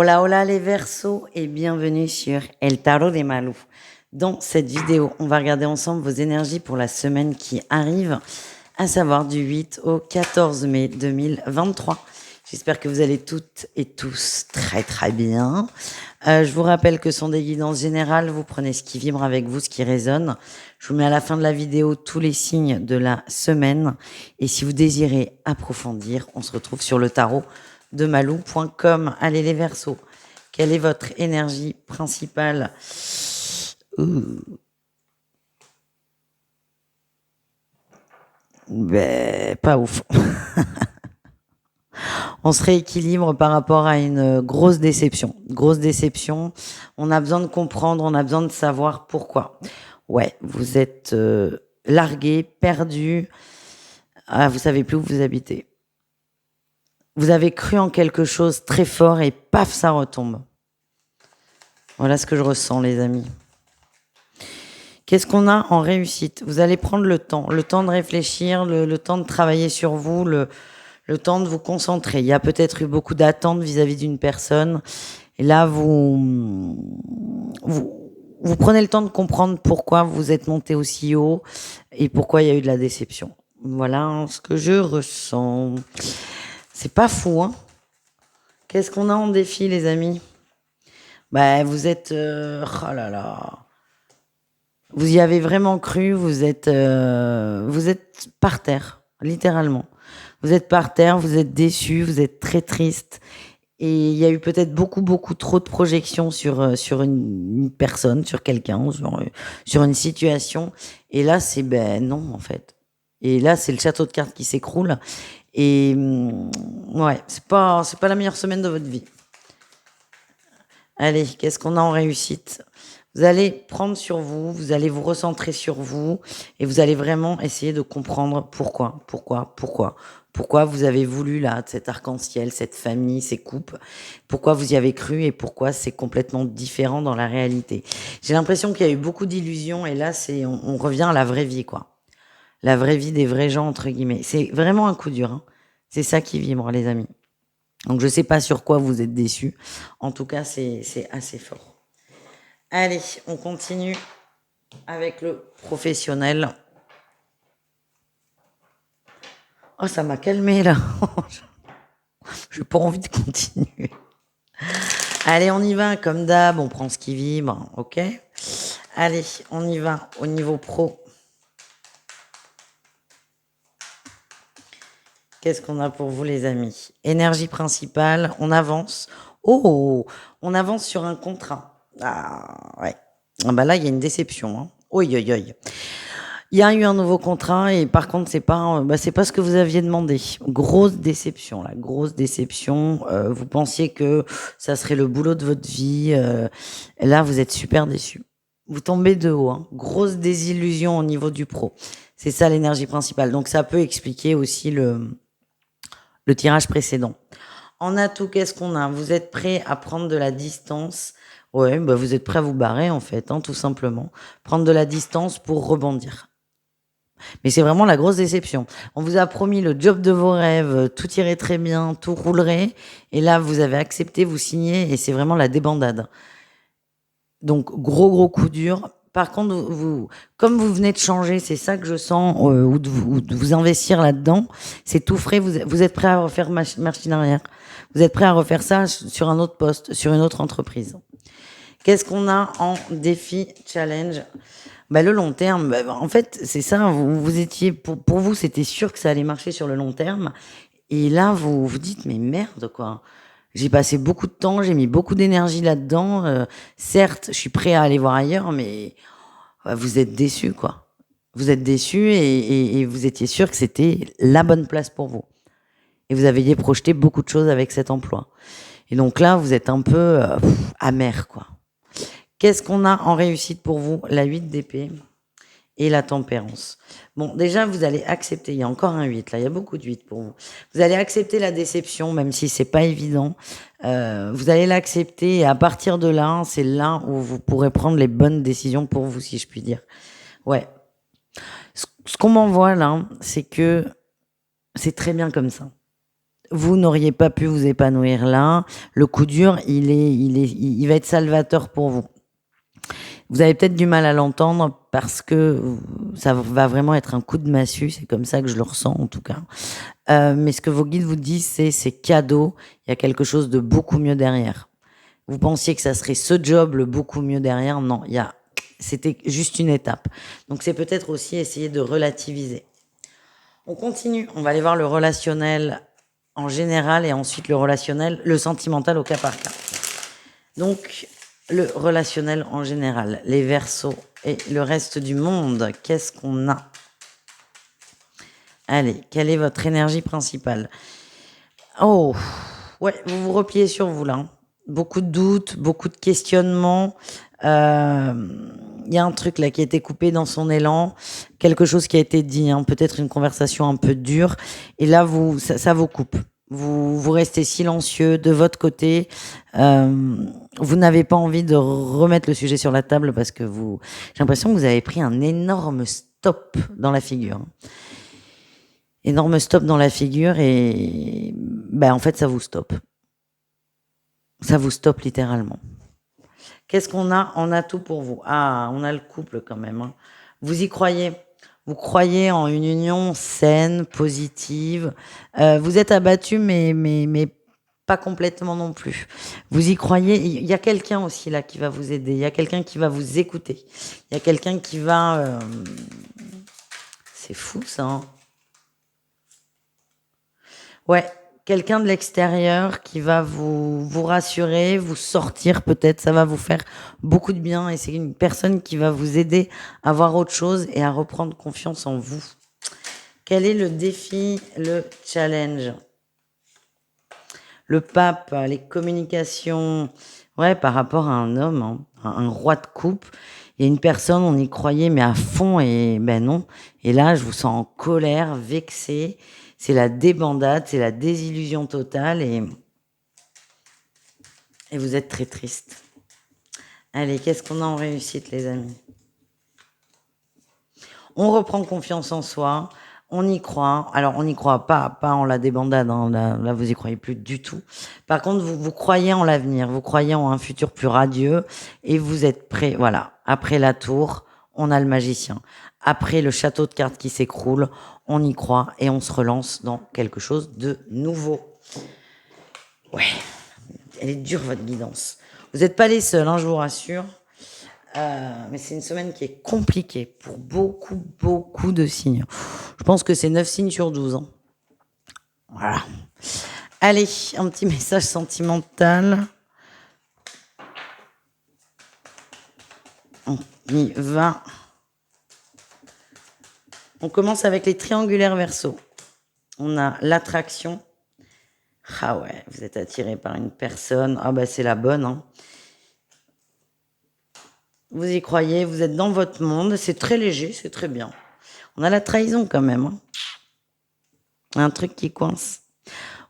Hola, hola les Verseaux et bienvenue sur El Tarot des Malou. Dans cette vidéo, on va regarder ensemble vos énergies pour la semaine qui arrive, à savoir du 8 au 14 mai 2023. J'espère que vous allez toutes et tous très très bien. Je vous rappelle que sont des guidances générales, vous prenez ce qui vibre avec vous, ce qui résonne. Je vous mets à la fin de la vidéo tous les signes de la semaine. Et si vous désirez approfondir, on se retrouve sur le tarot de malou.com. Allez les Verseaux, quelle est votre énergie principale? Ben, pas ouf. On se rééquilibre par rapport à une grosse déception. Grosse déception. On a besoin de comprendre, on a besoin de savoir pourquoi. Ouais, vous êtes largué, perdu. Ah, vous savez plus où vous habitez. Vous avez cru en quelque chose très fort et paf, ça retombe. Voilà ce que je ressens, les amis. Qu'est-ce qu'on a en réussite? Vous allez prendre le temps de réfléchir, le temps de travailler sur vous, le temps de vous concentrer. Il y a peut-être eu beaucoup d'attentes vis-à-vis d'une personne. Et là, vous prenez le temps de comprendre pourquoi vous êtes monté aussi haut et pourquoi il y a eu de la déception. Voilà ce que je ressens. C'est pas fou, hein? Qu'est-ce qu'on a en défi, les amis? Bah, vous êtes... oh là là. Vous y avez vraiment cru, vous êtes par terre, littéralement. Vous êtes par terre, vous êtes déçu, vous êtes très triste. Et il y a eu peut-être beaucoup trop de projections sur une personne, sur quelqu'un, sur une situation. Et là, c'est ben non, en fait. Et là, c'est le château de cartes qui s'écroule. Et ouais, c'est pas la meilleure semaine de votre vie. Allez, qu'est-ce qu'on a en réussite? Vous allez prendre sur vous, vous allez vous recentrer sur vous et vous allez vraiment essayer de comprendre pourquoi vous avez voulu là cet arc-en-ciel, cette famille, ces couples, pourquoi vous y avez cru et pourquoi c'est complètement différent dans la réalité. J'ai l'impression qu'il y a eu beaucoup d'illusions et là on revient à la vraie vie quoi, la vraie vie des vrais gens entre guillemets. C'est vraiment un coup dur, hein. C'est ça qui vibre les amis. Donc je sais pas sur quoi vous êtes déçus. En tout cas c'est assez fort. Allez, on continue avec le professionnel. Oh, ça m'a calmé là. J'ai pas envie de continuer. Allez, on y va comme d'hab, on prend ce qui vibre, ok? Allez, on y va au niveau pro. Qu'est-ce qu'on a pour vous les amis? Énergie principale, on avance. Oh, on avance sur un contrat. Ah ouais. Ah bah là, il y a une déception. Hein. Oi, oi, oi. Il y a eu un nouveau contrat et par contre c'est pas ce que vous aviez demandé. Grosse déception là, grosse déception. Vous pensiez que ça serait le boulot de votre vie. Et là vous êtes super déçu. Vous tombez de haut. Hein. Grosse désillusion au niveau du pro. C'est ça l'énergie principale. Donc ça peut expliquer aussi le tirage précédent. En atout, qu'est-ce qu'on a? Vous êtes prêt à prendre de la distance. Ouais, bah vous êtes prêt à vous barrer en fait, hein, tout simplement. Prendre de la distance pour rebondir. Mais c'est vraiment la grosse déception. On vous a promis le job de vos rêves, tout irait très bien, tout roulerait. Et là, vous avez accepté, vous signez, et c'est vraiment la débandade. Donc, gros coup dur. Par contre, comme vous venez de changer, c'est ça que je sens, ou de vous investir là-dedans, c'est tout frais, vous êtes prêt à refaire machine arrière. Vous êtes prêt à refaire ça sur un autre poste, sur une autre entreprise. Qu'est-ce qu'on a en défi challenge? Bah, le long terme, bah, en fait, c'est ça. Vous étiez, pour vous, c'était sûr que ça allait marcher sur le long terme. Et là, vous vous dites, mais merde, quoi. J'ai passé beaucoup de temps, j'ai mis beaucoup d'énergie là-dedans. Certes, je suis prêt à aller voir ailleurs, mais vous êtes déçu, quoi. Vous êtes déçu et vous étiez sûr que c'était la bonne place pour vous. Et vous aviez projeté beaucoup de choses avec cet emploi. Et donc là, vous êtes un peu amer, quoi. Qu'est-ce qu'on a en réussite pour vous? La 8 d'épée et la tempérance. Bon, déjà, vous allez accepter, il y a encore un 8, là, il y a beaucoup de 8 pour vous. Vous allez accepter la déception, même si c'est pas évident. Vous allez l'accepter et à partir de là, c'est là où vous pourrez prendre les bonnes décisions pour vous, si je puis dire. Ouais. Ce qu'on m'envoie là, c'est que c'est très bien comme ça. vous n'auriez pas pu vous épanouir là. Le coup dur, il va être salvateur pour vous. Vous avez peut-être du mal à l'entendre parce que ça va vraiment être un coup de massue. C'est comme ça que je le ressens en tout cas. Mais ce que vos guides vous disent, c'est cadeau. Il y a quelque chose de beaucoup mieux derrière. Vous pensiez que ça serait ce job le beaucoup mieux derrière. Non, c'était juste une étape. Donc c'est peut-être aussi essayer de relativiser. On continue. On va aller voir le relationnel en général et ensuite le sentimental au cas par cas. Donc, le relationnel en général, les Verseaux et le reste du monde, qu'est-ce qu'on a? Allez, quelle est votre énergie principale? Oh, ouais, vous vous repliez sur vous là. Beaucoup de doutes, beaucoup de questionnements. Il y a un truc là qui a été coupé dans son élan, quelque chose qui a été dit, hein, peut-être une conversation un peu dure, et là ça vous coupe. Vous restez silencieux de votre côté. Vous n'avez pas envie de remettre le sujet sur la table parce que j'ai l'impression que vous avez pris un énorme stop dans la figure. Énorme stop dans la figure et en fait ça vous stoppe. Ça vous stoppe littéralement. Qu'est-ce qu'on a? On a tout pour vous. Ah, on a le couple quand même. Hein. Vous y croyez? Vous croyez en une union saine, positive. Vous êtes abattu, mais pas complètement non plus. Vous y croyez? Il y a quelqu'un aussi là qui va vous aider. Il y a quelqu'un qui va vous écouter. Il y a quelqu'un qui va... C'est fou ça. Hein. Ouais, quelqu'un de l'extérieur qui va vous rassurer, vous sortir peut-être, ça va vous faire beaucoup de bien et c'est une personne qui va vous aider à voir autre chose et à reprendre confiance en vous. Quel est le défi, le challenge? Le pape, les communications, ouais, par rapport à un homme, hein, un roi de coupe. Il y a une personne, on y croyait, mais à fond, et ben non. Et là, je vous sens en colère, vexé. C'est la débandade, c'est la désillusion totale, et vous êtes très triste. Allez, qu'est-ce qu'on a en réussite, les amis? On reprend confiance en soi. On y croit. Alors, on n'y croit pas en la débandade. Hein. Là, vous y croyez plus du tout. Par contre, vous croyez en l'avenir. Vous croyez en un futur plus radieux. Et vous êtes prêts. Voilà. Après la tour, on a le magicien. Après le château de cartes qui s'écroule, on y croit et on se relance dans quelque chose de nouveau. Ouais. Elle est dure, votre guidance. Vous n'êtes pas les seuls, hein, je vous rassure. Mais c'est une semaine qui est compliquée pour beaucoup de signes. Je pense que c'est 9 signes sur 12. Hein. Voilà. Allez, un petit message sentimental. On y va. On commence avec les triangulaires Verseaux. On a l'attraction. Ah ouais, vous êtes attiré par une personne. Ah bah c'est la bonne. Hein. Vous y croyez, vous êtes dans votre monde, c'est très léger, c'est très bien. On a la trahison quand même. Hein. Un truc qui coince.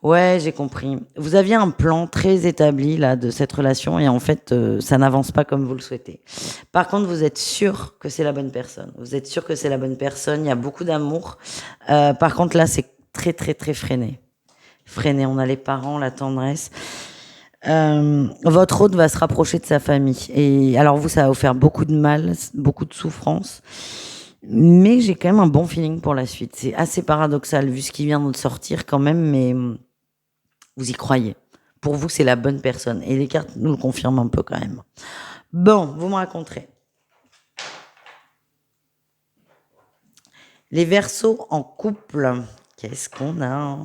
Ouais, j'ai compris. Vous aviez un plan très établi là de cette relation et en fait, ça n'avance pas comme vous le souhaitez. Par contre, vous êtes sûr que c'est la bonne personne. Vous êtes sûr que c'est la bonne personne. Il y a beaucoup d'amour. Par contre, là, c'est très freiné. Freiné. On a les parents, la tendresse. Votre hôte va se rapprocher de sa famille. Et alors vous, ça va vous faire beaucoup de mal, beaucoup de souffrance. Mais j'ai quand même un bon feeling pour la suite. C'est assez paradoxal vu ce qui vient de sortir quand même, mais vous y croyez. Pour vous, c'est la bonne personne. Et les cartes nous le confirment un peu quand même. Bon, vous me raconterez. Les Verseaux en couple. Qu'est-ce qu'on a ?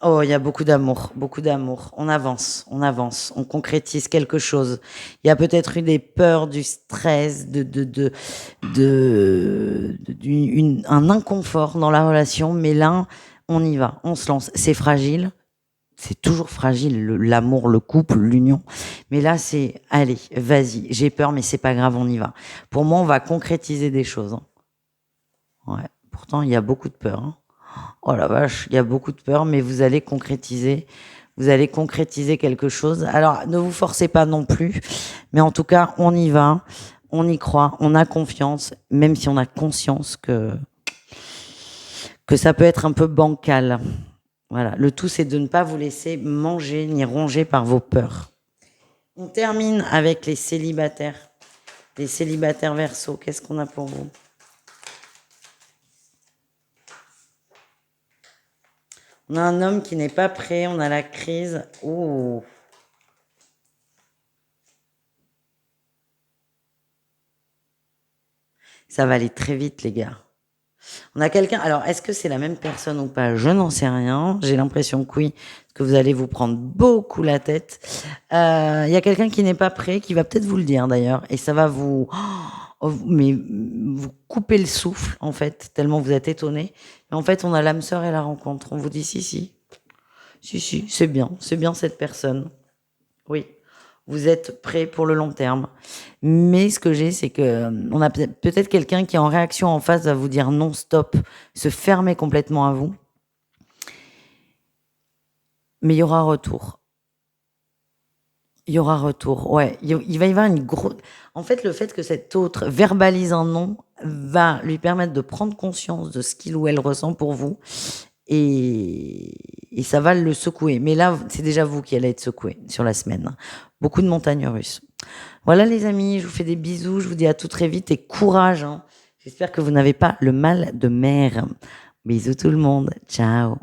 Oh, il y a beaucoup d'amour, beaucoup d'amour. On avance, on concrétise quelque chose. Il y a peut-être eu des peurs, du stress, un inconfort dans la relation, mais là, on y va, on se lance. C'est fragile, c'est toujours fragile, l'amour, le couple, l'union. Mais là, c'est, allez, vas-y, j'ai peur, mais c'est pas grave, on y va. Pour moi, on va concrétiser des choses. Hein. Ouais. Pourtant, il y a beaucoup de peur. Hein. Oh la vache, il y a beaucoup de peur, mais vous allez concrétiser. Vous allez concrétiser quelque chose. Alors, ne vous forcez pas non plus, mais en tout cas, on y va, on y croit, on a confiance, même si on a conscience que ça peut être un peu bancal. Voilà. Le tout, c'est de ne pas vous laisser manger ni ronger par vos peurs. On termine avec les célibataires. Les célibataires Verseau, qu'est-ce qu'on a pour vous? On a un homme qui n'est pas prêt, on a la crise. Ouh. Ça va aller très vite, les gars. On a quelqu'un. Alors, est-ce que c'est la même personne ou pas? Je n'en sais rien. J'ai l'impression que oui, parce que vous allez vous prendre beaucoup la tête. Il y a quelqu'un qui n'est pas prêt, qui va peut-être vous le dire d'ailleurs, et ça va mais vous couper le souffle en fait, tellement vous êtes étonné. Mais en fait, on a l'âme sœur et la rencontre. On vous dit si, c'est bien cette personne. Oui. Vous êtes prêt pour le long terme. Mais ce que j'ai, c'est que on a peut-être quelqu'un qui, en réaction en face, va vous dire non, stop, se fermer complètement à vous. Mais il y aura retour. Il y aura retour, ouais. Il va y avoir une grosse... En fait, le fait que cet autre verbalise un non va lui permettre de prendre conscience de ce qu'il ou elle ressent pour vous. Et ça va le secouer. Mais là, c'est déjà vous qui allez être secoué sur la semaine. Beaucoup de montagnes russes. Voilà les amis, je vous fais des bisous, je vous dis à tout très vite et courage. Hein. J'espère que vous n'avez pas le mal de mer. Bisous tout le monde, ciao.